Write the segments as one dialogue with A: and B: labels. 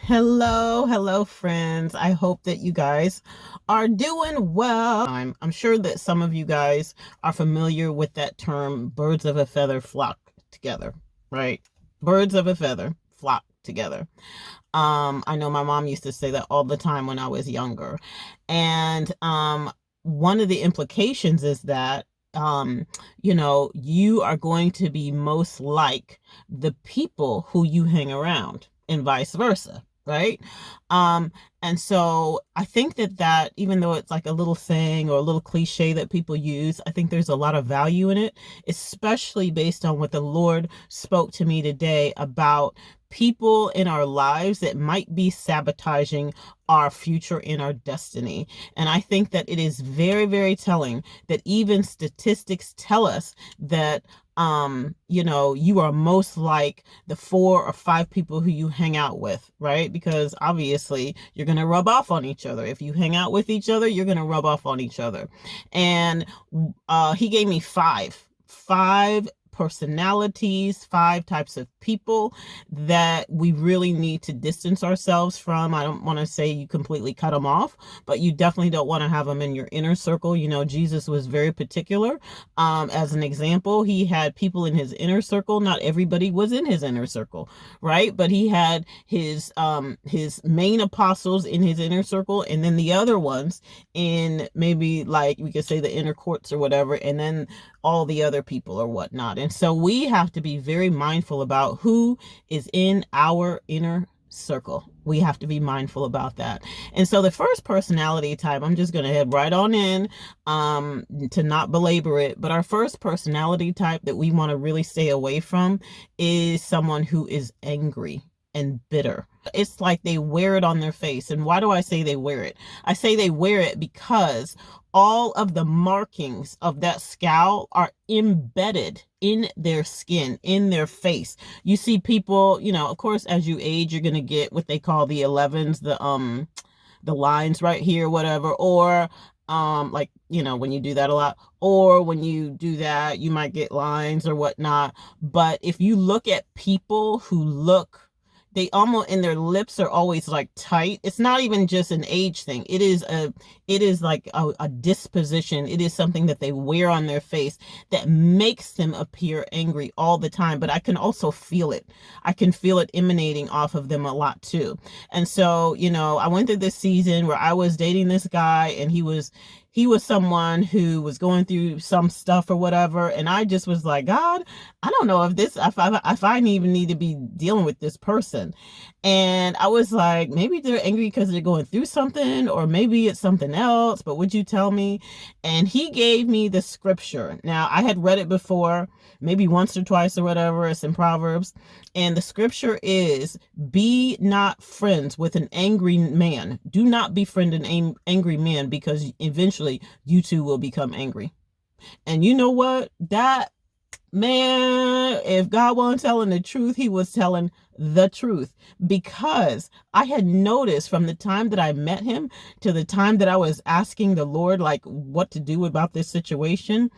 A: Hello, friends. I hope that you guys are doing well. I'm sure that some of you guys are familiar with that term, birds of a feather flock together, right? Birds of a feather flock together. I know my mom used to say that all the time when I was younger. And one of the implications is that you are going to be most like the people who you hang around and vice versa, right? um and so I think that even though it's like a little saying or a little cliche that people use, I think there's a lot of value in it, especially based on what the Lord spoke to me today about people in our lives that might be sabotaging our future and our destiny. And I think that it is very, very telling that even statistics tell us that you are most like the 4 or 5 people who you hang out with, right? Because obviously you're going to rub off on each other. If you hang out with each other, you're going to rub off on each other. And he gave me five personalities, 5 types of people that we really need to distance ourselves from. I don't want to say you completely cut them off, but you definitely don't want to have them in your inner circle. You know, Jesus was very particular. As an example, he had people in his inner circle. Not everybody was in his inner circle, right? But he had his main apostles in his inner circle, and then the other ones in, maybe like we could say, the inner courts or whatever, and then all the other people or whatnot. And so we have to be very mindful about who is in our inner circle. We have to be mindful about that. And so the first personality type, I'm just going to head right on in to not belabor it. But our first personality type that we want to really stay away from is someone who is angry and bitter. It's like they wear it on their face. And why do I say they wear it? I say they wear it because all of the markings of that scowl are embedded in their skin, in their face. You see people, of course, as you age, you're going to get what they call the 11s, the lines right here, whatever, or when you do that a lot, or when you do that, you might get lines or whatnot. But if you look at people who they almost, and their lips are always like tight. It's not even just an age thing. It is like a disposition. It is something that they wear on their face that makes them appear angry all the time. But I can also feel it. I can feel it emanating off of them a lot too. And so, I went through this season where I was dating this guy, and he was someone who was going through some stuff or whatever. And I just was like, God, I don't know if I even need to be dealing with this person. And I was like, maybe they're angry because they're going through something, or maybe it's something else, but would you tell me? And he gave me the scripture. Now, I had read it before, maybe once or twice or whatever. It's in Proverbs. And the scripture is, be not friends with an angry man. Do not befriend an angry man, because eventually you too will become angry. And you know what? That man, if God wasn't telling the truth, he was telling the truth. Because I had noticed from the time that I met him to the time that I was asking the Lord, like, what to do about this situation,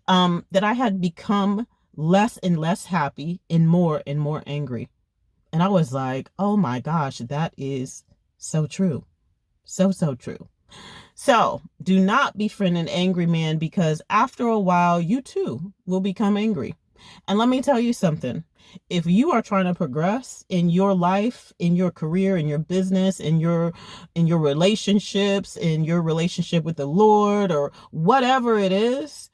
A: that I had become less and less happy and more angry. And I was like, oh my gosh, that is so true. So true. So do not befriend an angry man, because after a while, you too will become angry. And let me tell you something. If you are trying to progress in your life, in your career, in your business, in your relationships, in your relationship with the Lord, or whatever it is,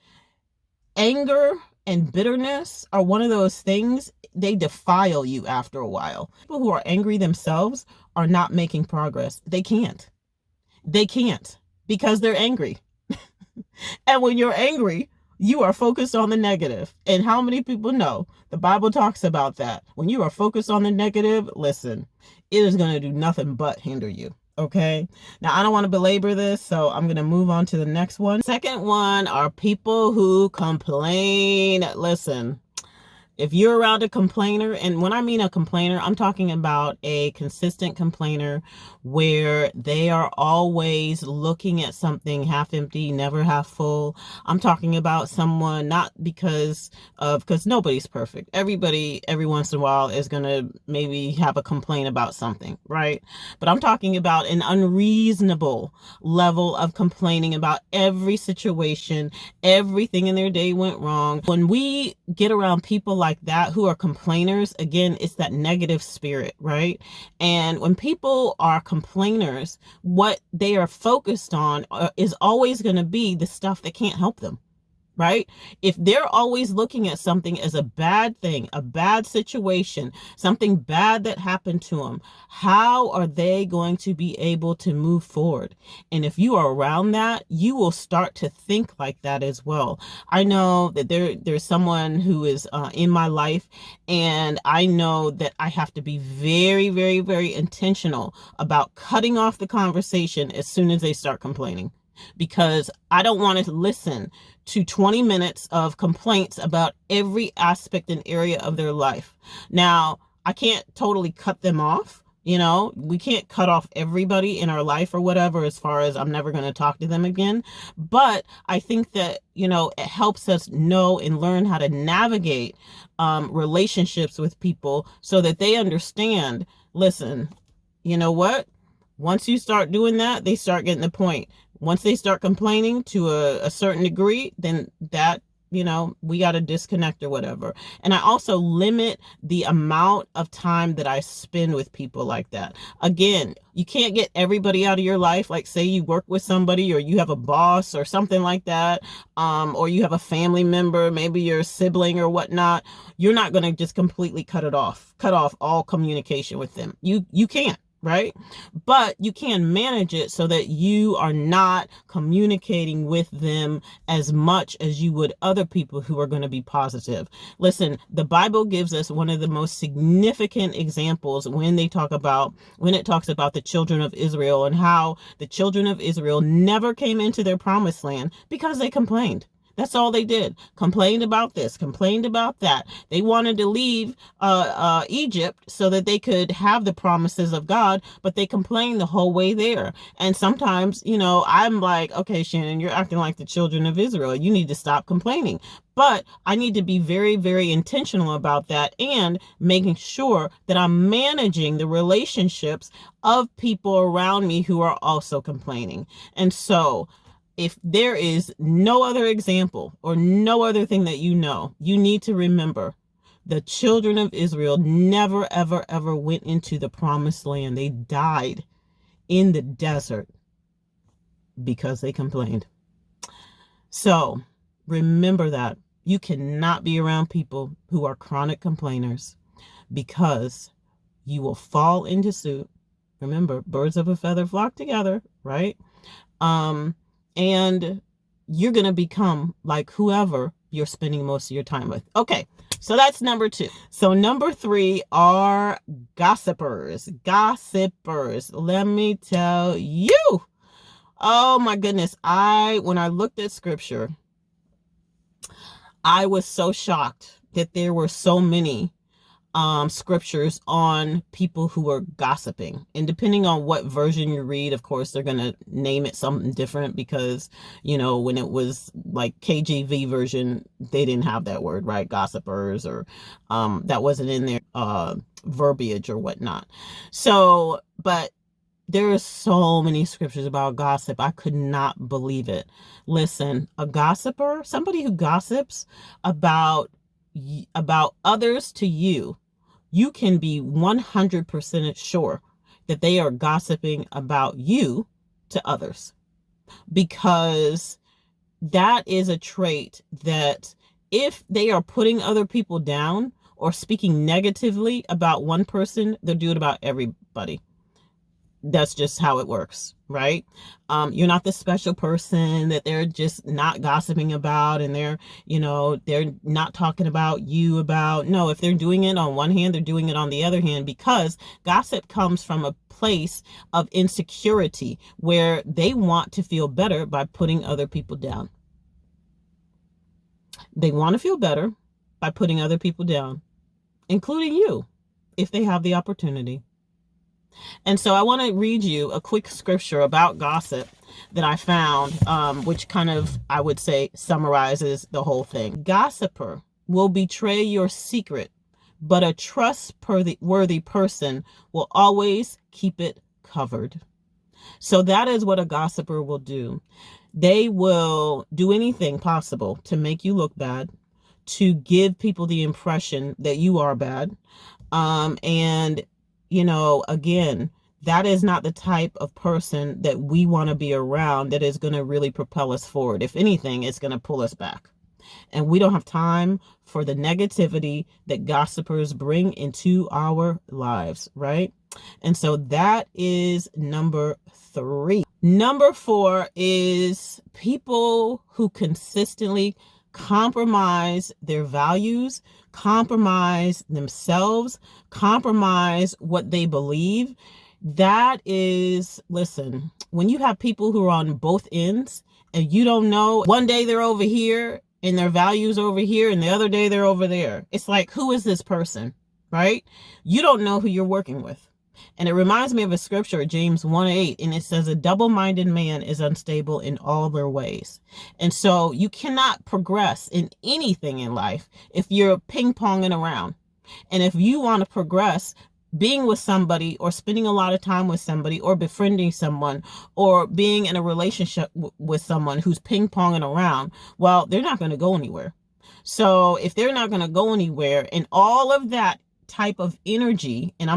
A: anger and bitterness are one of those things. They defile you after a while. People who are angry themselves are not making progress. They can't. Because they're angry. And when you're angry, you are focused on the negative. And how many people know the Bible talks about that? When you are focused on the negative, listen, it is going to do nothing but hinder you. Okay. Now, I don't want to belabor this, so I'm going to move on to the next one. Second one are people who complain. Listen, If you're around a complainer, and when I mean a complainer, I'm talking about a consistent complainer where they are always looking at something half empty, never half full. I'm talking about someone not because nobody's perfect. Everybody, every once in a while, is going to maybe have a complaint about something, right? But I'm talking about an unreasonable level of complaining about every situation, everything in their day went wrong. When we get around people like that who are complainers, again, it's that negative spirit, right? And when people are complainers, what they are focused on is always going to be the stuff that can't help them. Right? If they're always looking at something as a bad thing, a bad situation, something bad that happened to them, how are they going to be able to move forward? And if you are around that, you will start to think like that as well. I know that there's someone who is in my life, and I know that I have to be very, very, very intentional about cutting off the conversation as soon as they start complaining, because I don't want to listen to 20 minutes of complaints about every aspect and area of their life. Now, I can't totally cut them off. We can't cut off everybody in our life or whatever, as far as I'm never going to talk to them again. But I think that, it helps us know and learn how to navigate relationships with people so that they understand, listen, you know what? Once you start doing that, they start getting the point. Once they start complaining to a certain degree, then that, we got to disconnect or whatever. And I also limit the amount of time that I spend with people like that. Again, you can't get everybody out of your life. Like, say you work with somebody, or you have a boss or something like that, or you have a family member, maybe your sibling or whatnot. You're not going to just completely cut off all communication with them. You can't. Right? But you can manage it so that you are not communicating with them as much as you would other people who are going to be positive. Listen, the Bible gives us one of the most significant examples when it talks about the children of Israel, and how the children of Israel never came into their promised land because they complained. That's all they did. Complained about this, complained about that. They wanted to leave Egypt so that they could have the promises of God, but they complained the whole way there. And sometimes, I'm like, okay, Shannon, you're acting like the children of Israel. You need to stop complaining. But I need to be very, very intentional about that, and making sure that I'm managing the relationships of people around me who are also complaining. And so, if there is no other example or no other thing that you need to remember, the children of Israel never, ever, ever went into the promised land. They died in the desert because they complained. So remember that. You cannot be around people who are chronic complainers, because you will fall into suit. Remember, birds of a feather flock together, right? And you're going to become like whoever you're spending most of your time with. Okay, so that's number 2. So number 3 are gossipers. Gossipers. Let me tell you. Oh my goodness. When I looked at scripture, I was so shocked that there were so many scriptures on people who are gossiping. And depending on what version you read, of course, they're going to name it something different, because, when it was like KJV version, they didn't have that word, right? Gossipers, or that wasn't in their verbiage or whatnot. So, but there are so many scriptures about gossip. I could not believe it. Listen, a gossiper, somebody who gossips about others to you, you can be 100% sure that they are gossiping about you to others, because that is a trait that, if they are putting other people down or speaking negatively about one person, they'll do it about everybody. That's just how it works, right? You're not the special person that they're just not gossiping about, and they're not talking about you about. No, if they're doing it on one hand, they're doing it on the other hand, because gossip comes from a place of insecurity where they want to feel better by putting other people down. They want to feel better, by putting other people down, including you, if they have the opportunity. And so I want to read you a quick scripture about gossip that I found, which kind of, I would say, summarizes the whole thing. Gossiper will betray your secret, but a trustworthy person will always keep it covered. So that is what a gossiper will do. They will do anything possible to make you look bad, to give people the impression that you are bad. And, again, that is not the type of person that we want to be around that is going to really propel us forward. If anything, it's going to pull us back. And we don't have time for the negativity that gossipers bring into our lives, right? And so that is number 3. Number 4 is people who consistently compromise their values, compromise themselves, compromise what they believe. That is, listen, when you have people who are on both ends and you don't know, one day they're over here and their values over here and the other day they're over there. It's like, who is this person, right? You don't know who you're working with. And it reminds me of a scripture, James 1:8, and it says, a double-minded man is unstable in all their ways. And so you cannot progress in anything in life if you're ping-ponging around. And if you want to progress, being with somebody or spending a lot of time with somebody or befriending someone or being in a relationship with someone who's ping-ponging around, well, they're not going to go anywhere. So if they're not going to go anywhere, and all of that type of energy, and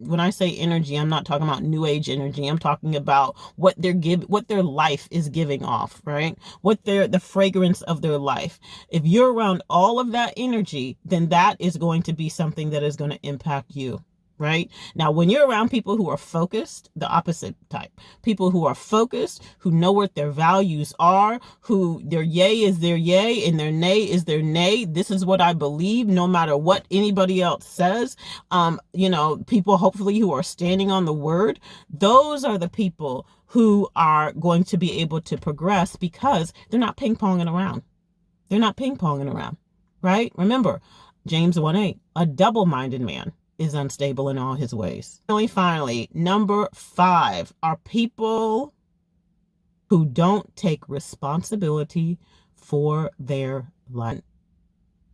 A: when I say energy, I'm not talking about new age energy. I'm talking about what their life is giving off, right? The fragrance of their life. If you're around all of that energy, then that is going to be something that is going to impact you. Right? Now, when you're around people who are focused, the opposite type, people who are focused, who know what their values are, who their yay is their yay and their nay is their nay. This is what I believe, no matter what anybody else says. People hopefully who are standing on the word. Those are the people who are going to be able to progress because they're not ping-ponging around. They're not ping-ponging around, right? Remember, James 1:8, a double-minded man is unstable in all his ways. Finally, number 5 are people who don't take responsibility for their life.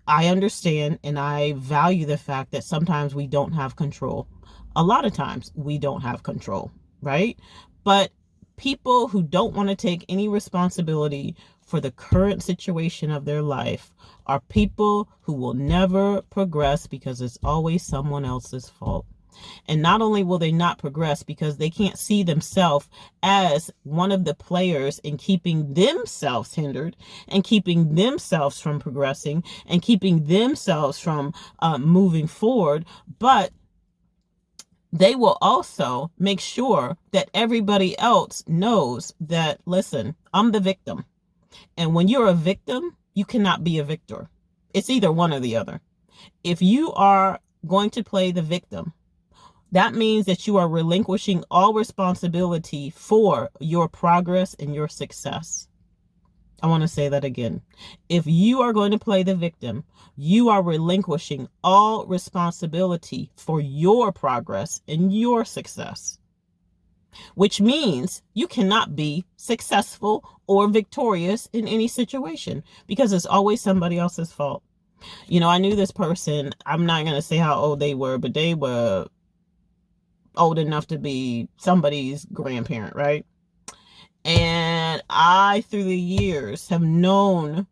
A: I understand and I value the fact that sometimes we don't have control. A lot of times we don't have control, right? But people who don't want to take any responsibility for the current situation of their life are people who will never progress because it's always someone else's fault. And not only will they not progress because they can't see themselves as one of the players in keeping themselves hindered and keeping themselves from progressing and keeping themselves from moving forward, but they will also make sure that everybody else knows that, listen, I'm the victim. And when you're a victim, you cannot be a victor. It's either one or the other. If you are going to play the victim, that means that you are relinquishing all responsibility for your progress and your success. I want to say that again. If you are going to play the victim, you are relinquishing all responsibility for your progress and your success, which means you cannot be successful or victorious in any situation because it's always somebody else's fault. I knew this person. I'm not going to say how old they were, but they were old enough to be somebody's grandparent, right? And I, through the years, have known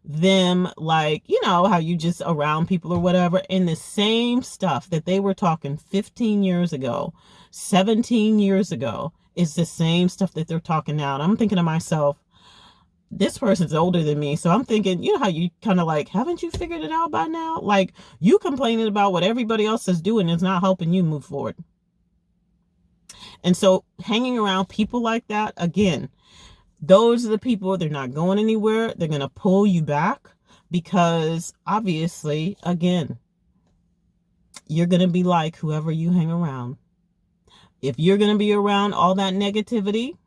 A: them, like, how you just around people or whatever, and the same stuff that they were talking 15 years ago, 17 years ago, is the same stuff that they're talking now. And I'm thinking to myself, this person's older than me. So I'm thinking, how you kind of like, haven't you figured it out by now? Like, you complaining about what everybody else is doing is not helping you move forward. And so hanging around people like that, again, those are the people, they're not going anywhere. They're going to pull you back because obviously, again, you're going to be like whoever you hang around. If you're going to be around all that negativity,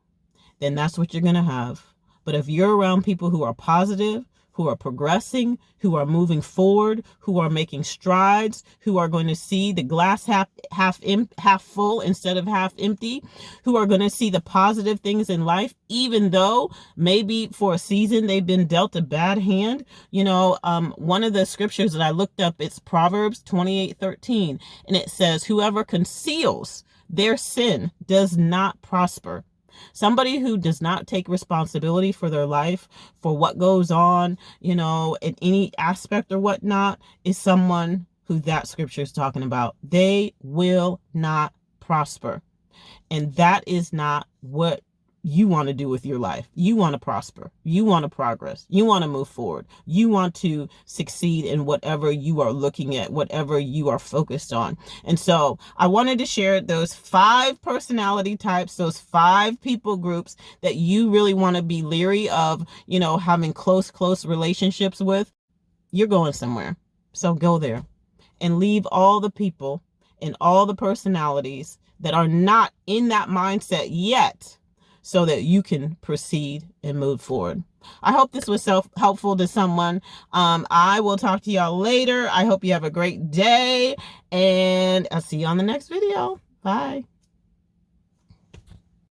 A: then that's what you're going to have. But if you're around people who are positive, who are progressing, who are moving forward, who are making strides, who are going to see the glass half full instead of half empty, who are going to see the positive things in life, even though maybe for a season they've been dealt a bad hand. One of the scriptures that I looked up, it's Proverbs 28:13, and it says, whoever conceals their sin does not prosper. Somebody who does not take responsibility for their life, for what goes on, in any aspect or whatnot, is someone who that scripture is talking about. They will not prosper. And that is not what you want to do with your life. You want to prosper. You want to progress. You want to move forward. You want to succeed in whatever you are looking at, whatever you are focused on. And so I wanted to share those 5 personality types, those 5 people groups that you really want to be leery of, having close relationships with. You're going somewhere. So go there and leave all the people and all the personalities that are not in that mindset yet, so that you can proceed and move forward. I hope this was helpful to someone. I will talk to y'all later. I hope you have a great day, and I'll see you on the next video. Bye.